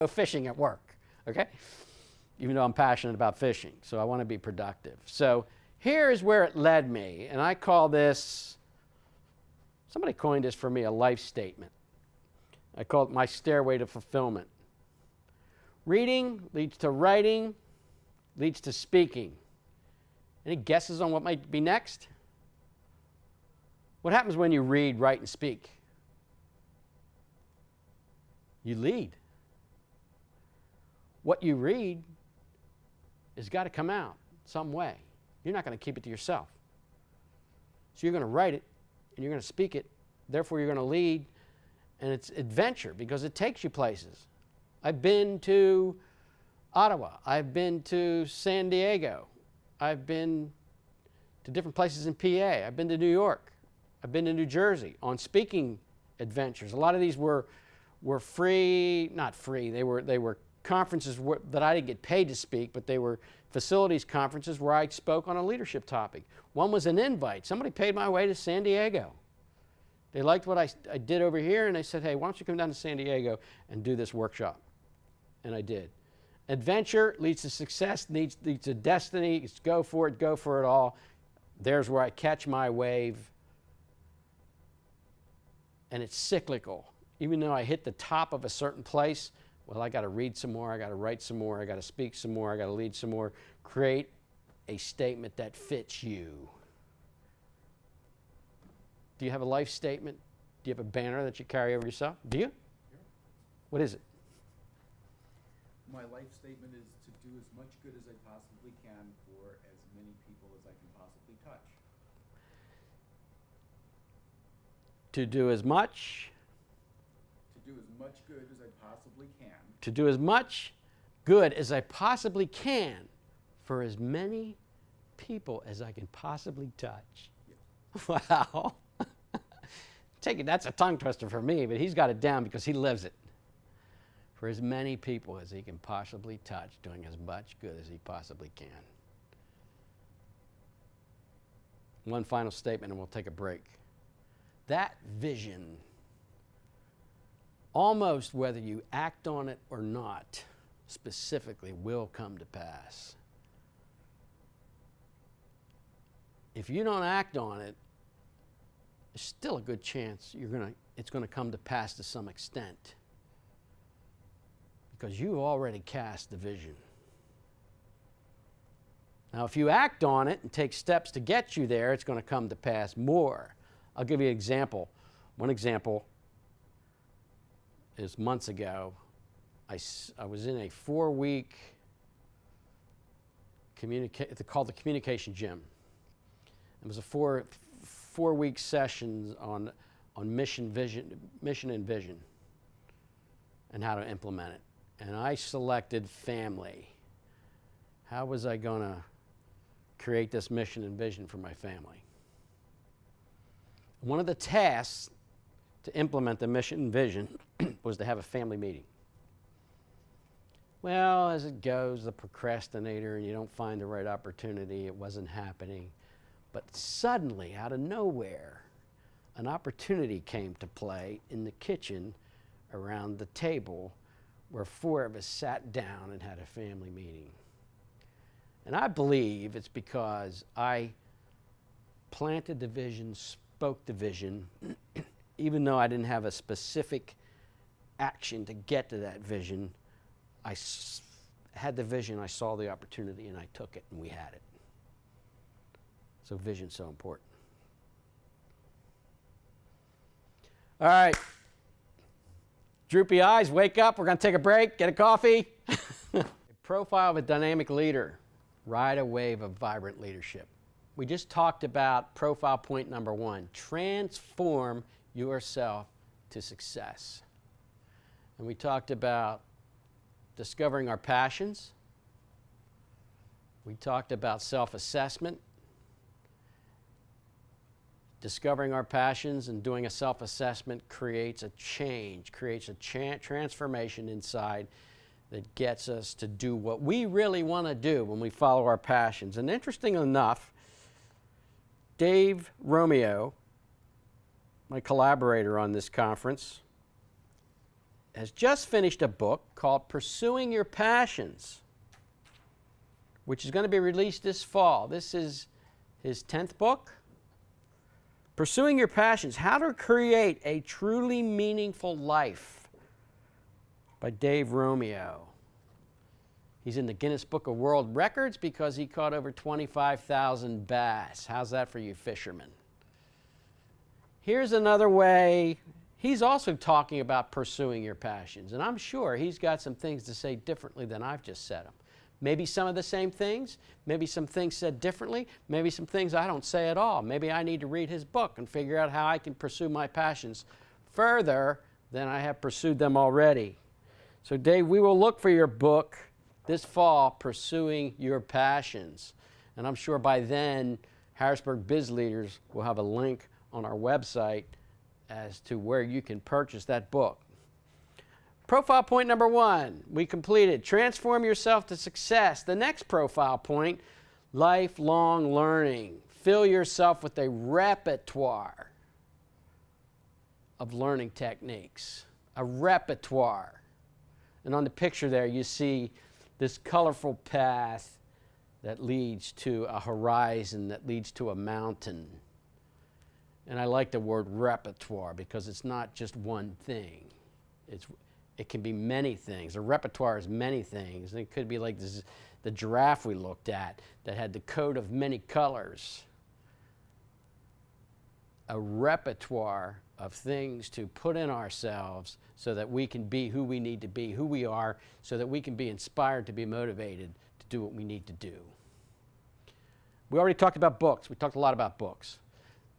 go fishing at work, okay? Even though I'm passionate about fishing, so I want to be productive. So here is where it led me, and I call this, somebody coined this for me, a life statement. I call it my stairway to fulfillment. Reading leads to writing, leads to speaking. Any guesses on what might be next? What happens when you read, write, and speak? You lead. What you read has got to come out some way. You're not going to keep it to yourself. So you're going to write it, and you're going to speak it. Therefore, you're going to lead, and it's adventure because it takes you places. I've been to Ottawa. I've been to San Diego. I've been to different places in PA. I've been to New York. I've been to New Jersey on speaking adventures. A lot of these were free, not free, they were conferences that I didn't get paid to speak, but they were facilities conferences where I spoke on a leadership topic. One was an invite. Somebody paid my way to San Diego. They liked what I did over here, and they said, hey, why don't you come down to San Diego and do this workshop? And I did. Adventure leads to success, leads to destiny. It's go for it all. There's where I catch my wave. And it's cyclical. Even though I hit the top of a certain place, well, I got to read some more, I got to write some more, I got to speak some more, I got to lead some more. Create a statement that fits you. Do you have a life statement? Do you have a banner that you carry over yourself? Do you? Yeah. What is it? My life statement is to do as much good as I possibly can for as many people as I can possibly touch. To do as much. To do as much good as I possibly can. To do as much good as I possibly can for as many people as I can possibly touch. Yes. Wow. Take it, that's a tongue twister for me, but he's got it down because he lives it. For as many people as he can possibly touch, doing as much good as he possibly can. One final statement and we'll take a break. That vision, almost whether you act on it or not, specifically will come to pass. If you don't act on it, there's still a good chance it's going to come to pass to some extent. Because you've already cast the vision. Now, if you act on it and take steps to get you there, it's going to come to pass more. I'll give you an example. One example is months ago, I was in a 4-week called the Communication Gym. It was a four-week sessions on mission and vision and how to implement it. And I selected family. How was I going to create this mission and vision for my family? One of the tasks to implement the mission and vision was to have a family meeting. Well, as it goes, the procrastinator, and you don't find the right opportunity, it wasn't happening. But suddenly, out of nowhere, an opportunity came to play in the kitchen around the table where 4 of us sat down and had a family meeting. And I believe it's because I planted the vision, spoke the vision, even though I didn't have a specific action to get to that vision. I had the vision, I saw the opportunity, and I took it, and we had it. So vision's so important. All right. Droopy eyes, wake up. We're going to take a break, get a coffee. A profile of a dynamic leader. Ride a wave of vibrant leadership. We just talked about profile point number 1. Transform yourself to success. And we talked about discovering our passions. We talked about self-assessment. Discovering our passions and doing a self-assessment creates a change, creates a transformation inside that gets us to do what we really want to do when we follow our passions. And interesting enough, Dave Romeo, my collaborator on this conference, has just finished a book called Pursuing Your Passions, which is going to be released this fall. This is his 10th book. Pursuing Your Passions, How to Create a Truly Meaningful Life by Dave Romeo. He's in the Guinness Book of World Records because he caught over 25,000 bass. How's that for you fishermen? Here's another way. He's also talking about pursuing your passions, and I'm sure he's got some things to say differently than I've just said them. Maybe some of the same things, maybe some things said differently, maybe some things I don't say at all. Maybe I need to read his book and figure out how I can pursue my passions further than I have pursued them already. So Dave, we will look for your book this fall, Pursuing Your Passions. And I'm sure by then, Harrisburg Biz Leaders will have a link on our website as to where you can purchase that book. Profile point number 1, we completed. Transform yourself to success. The next profile point, lifelong learning. Fill yourself with a repertoire of learning techniques. A repertoire. And on the picture there, you see this colorful path that leads to a horizon, that leads to a mountain. And I like the word repertoire because it's not just one thing. It can be many things. A repertoire is many things. And it could be like this, the giraffe we looked at that had the coat of many colors. A repertoire of things to put in ourselves so that we can be who we need to be, who we are, so that we can be inspired to be motivated to do what we need to do. We already talked about books. We talked a lot about books.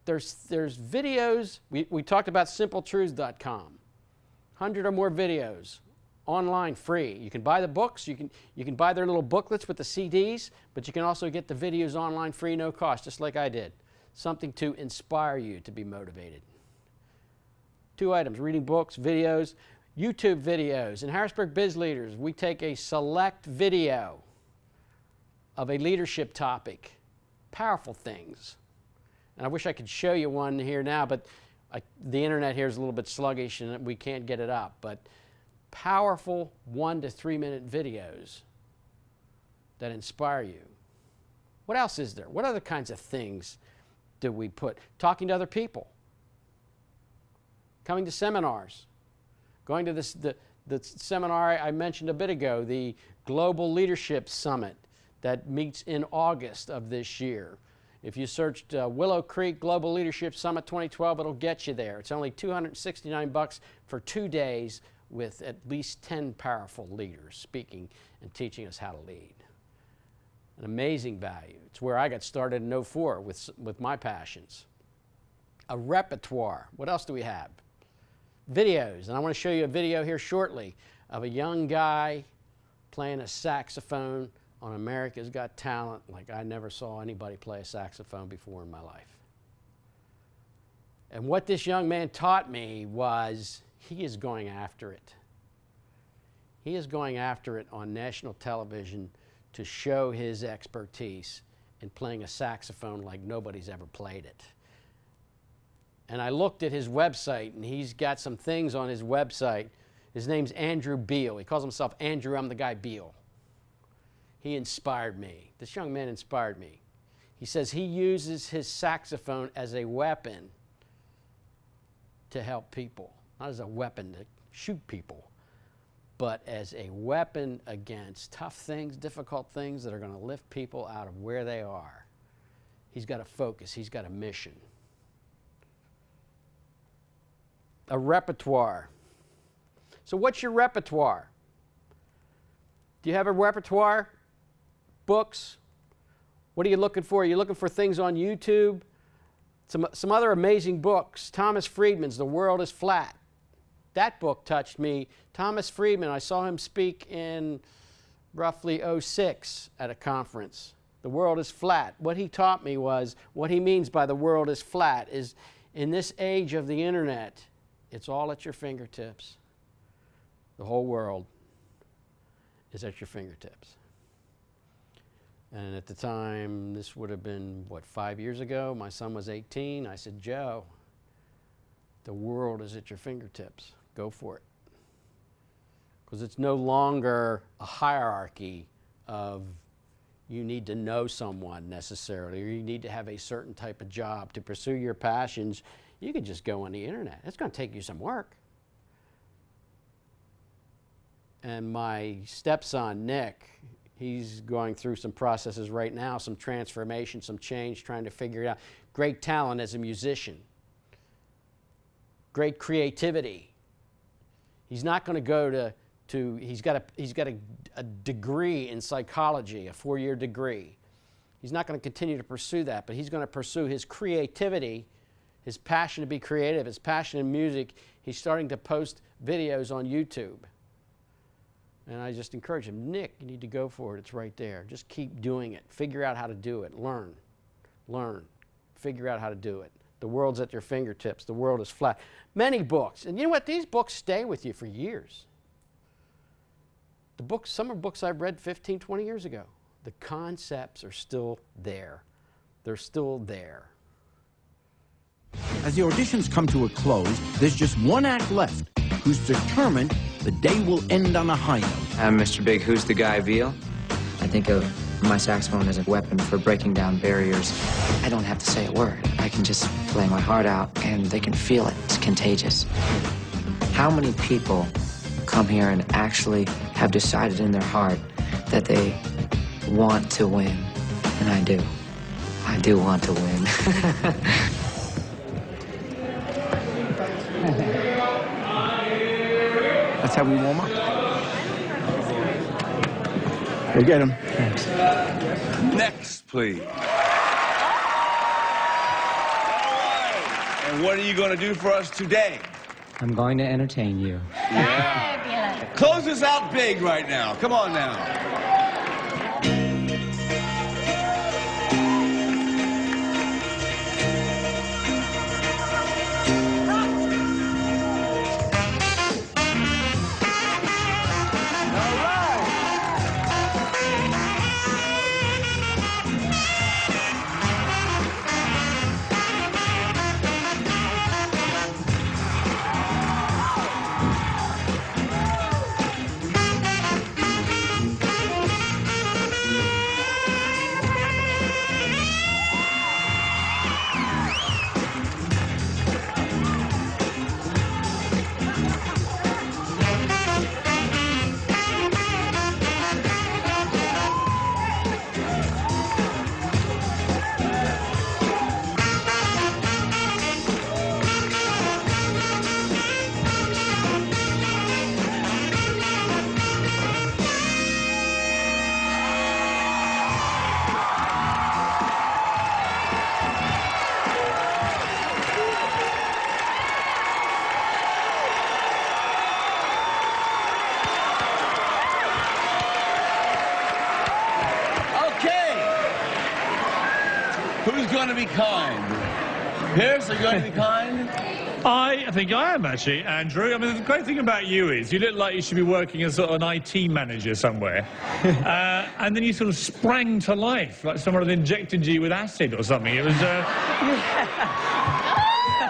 There's videos. We talked about simpletruths.com. 100 or more videos online free. You can buy the books. You can buy their little booklets with the CDs, but you can also get the videos online free, no cost, just like I did. Something to inspire you to be motivated. 2 items, reading books, videos, YouTube videos. In Harrisburg Biz Leaders, we take a select video of a leadership topic, powerful things. And I wish I could show you one here now, but the internet here is a little bit sluggish and we can't get it up. But powerful 1 to 3 minute videos that inspire you. What else is there? What other kinds of things do we put? Talking to other people. Coming to seminars. Going to the seminar I mentioned a bit ago, the Global Leadership Summit that meets in August of this year. If you searched Willow Creek Global Leadership Summit 2012, it'll get you there. It's only $269 for 2 days with at least 10 powerful leaders speaking and teaching us how to lead. An amazing value. It's where I got started in 2004 with my passions. A repertoire. What else do we have? Videos. And I want to show you a video here shortly of a young guy playing a saxophone on America's Got Talent like I never saw anybody play a saxophone before in my life. And what this young man taught me was he is going after it. He is going after it on national television to show his expertise in playing a saxophone like nobody's ever played it. And I looked at his website, and he's got some things on his website. His name's Andrew Beal. He calls himself Andrew, I'm the guy Beal. He inspired me. This young man inspired me. He says he uses his saxophone as a weapon to help people. Not as a weapon to shoot people, but as a weapon against tough things, difficult things that are going to lift people out of where they are. He's got a focus. He's got a mission. A repertoire. So what's your repertoire? Do you have a repertoire? Books? What are you looking for? Are you looking for things on YouTube? Some other amazing books. Thomas Friedman's The World is Flat. That book touched me. Thomas Friedman, I saw him speak in roughly 2006 at a conference. The world is flat. What he taught me was, what he means by the world is flat is in this age of the internet, it's all at your fingertips. The whole world is at your fingertips. And at the time, this would have been, 5 years ago? My son was 18. I said, Joe, the world is at your fingertips. Go for it. because it's no longer a hierarchy of you need to know someone necessarily, or you need to have a certain type of job to pursue your passions. You can just go on the internet. It's going to take you some work. And my stepson, Nick, he's going through some processes right now, some transformation, some change, trying to figure it out. Great talent as a musician. Great creativity. He's not going to go to he's got a degree in psychology, a 4-year degree. He's not going to continue to pursue that, but he's going to pursue his creativity, his passion to be creative, his passion in music. He's starting to post videos on YouTube. And I just encourage him, Nick, you need to go for it. It's right there. Just keep doing it. Figure out how to do it. Learn. Figure out how to do it. The world's at your fingertips. The world is flat. Many books. And you know what? These books stay with you for years. The books, some are books I've read 15, 20 years ago. The concepts are still there. They're still there. As the auditions come to a close, there's just one act left, who's determined the day will end on a high note. Mr. Big, who's the guy, Veal? I think of my saxophone as a weapon for breaking down barriers. I don't have to say a word. I can just play my heart out, and they can feel it. It's contagious. How many people come here and actually have decided in their heart that they want to win? And I do. I do want to win. That's how we warm up. Go get him. Thanks. Next, please. And what are you going to do for us today? I'm going to entertain you. Yeah. Close us out big right now. Come on now. Who's going to be kind? Pierce, are you going to be kind? I think I am, actually, Andrew. I mean, the great thing about you is you look like you should be working as sort of an IT manager somewhere. And then you sort of sprang to life, like someone had injected you with acid or something. It was...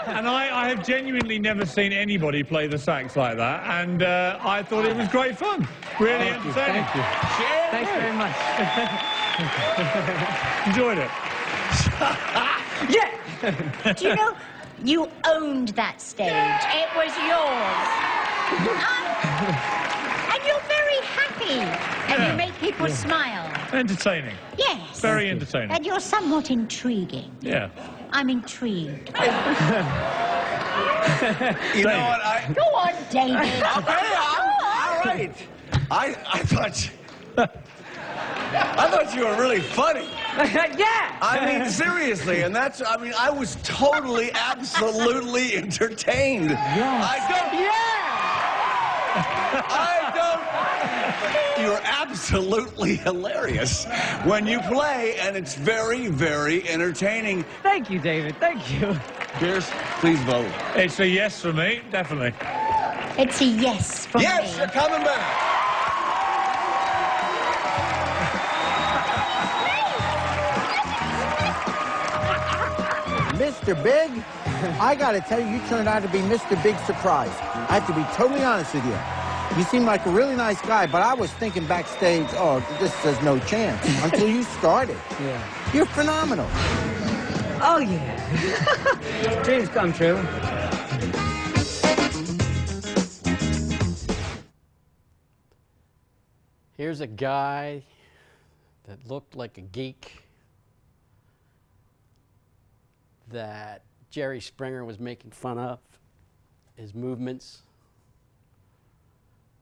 And I have genuinely never seen anybody play the sax like that, and I thought it was great fun. Really entertaining. Thank you. Cheers. Thanks very much. Enjoyed it. Yeah. Do you know, you owned that stage. It was yours. And you're very happy. And you make people smile. Entertaining. Yes. Very entertaining. And you're somewhat intriguing. Yeah. I'm intrigued. You know what? Go on, David. Okay, all right. I thought you were really funny. Yeah. I mean, seriously, and that's, I mean, I was totally, absolutely entertained. You're absolutely hilarious when you play, and it's very, very entertaining. Thank you, David. Thank you. Pierce, please vote. It's a yes for me, definitely. It's a yes from Yes, me. you're coming back. Mr. Big, I gotta tell you, you turned out to be Mr. Big Surprise. I have to be totally honest with you. You seem like a really nice guy, but I was thinking backstage, oh, this says no chance, until you started. Yeah. You're phenomenal. Oh, yeah. Dreams come true. Here's a guy that looked like a geek that Jerry Springer was making fun of, his movements.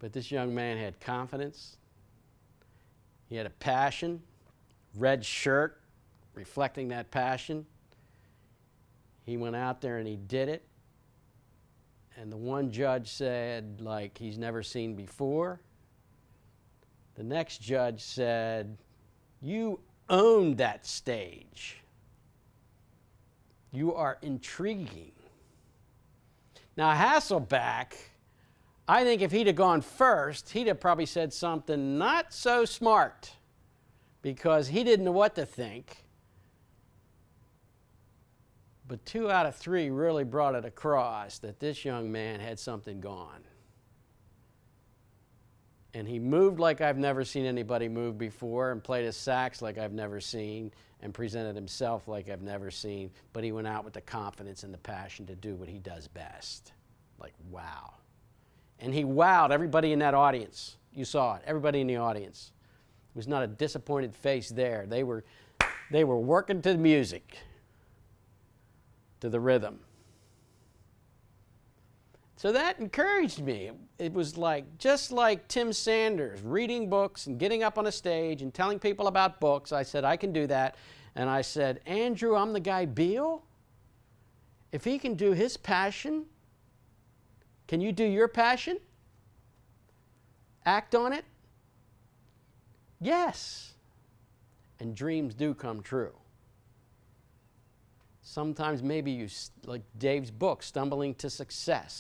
But this young man had confidence. He had a passion, red shirt reflecting that passion. He went out there and he did it. And the one judge said, like he's never seen before. The next judge said, you owned that stage. You are intriguing. Now, Hasselbeck, I think if he'd have gone first, he'd have probably said something not so smart because he didn't know what to think. But 2 out of 3 really brought it across that this young man had something gone. And he moved like I've never seen anybody move before and played his sax like I've never seen and presented himself like I've never seen, but he went out with the confidence and the passion to do what he does best. Like, wow. And he wowed everybody in that audience. You saw it, everybody in the audience. There was not a disappointed face there. They were working to the music, to the rhythm. So that encouraged me. It was like, just like Tim Sanders, reading books and getting up on a stage and telling people about books. I said, I can do that. And I said, Andrew, I'm the guy Beal. If he can do his passion, can you do your passion? Act on it? Yes. And dreams do come true. Sometimes maybe you, like Dave's book, Stumbling to Success.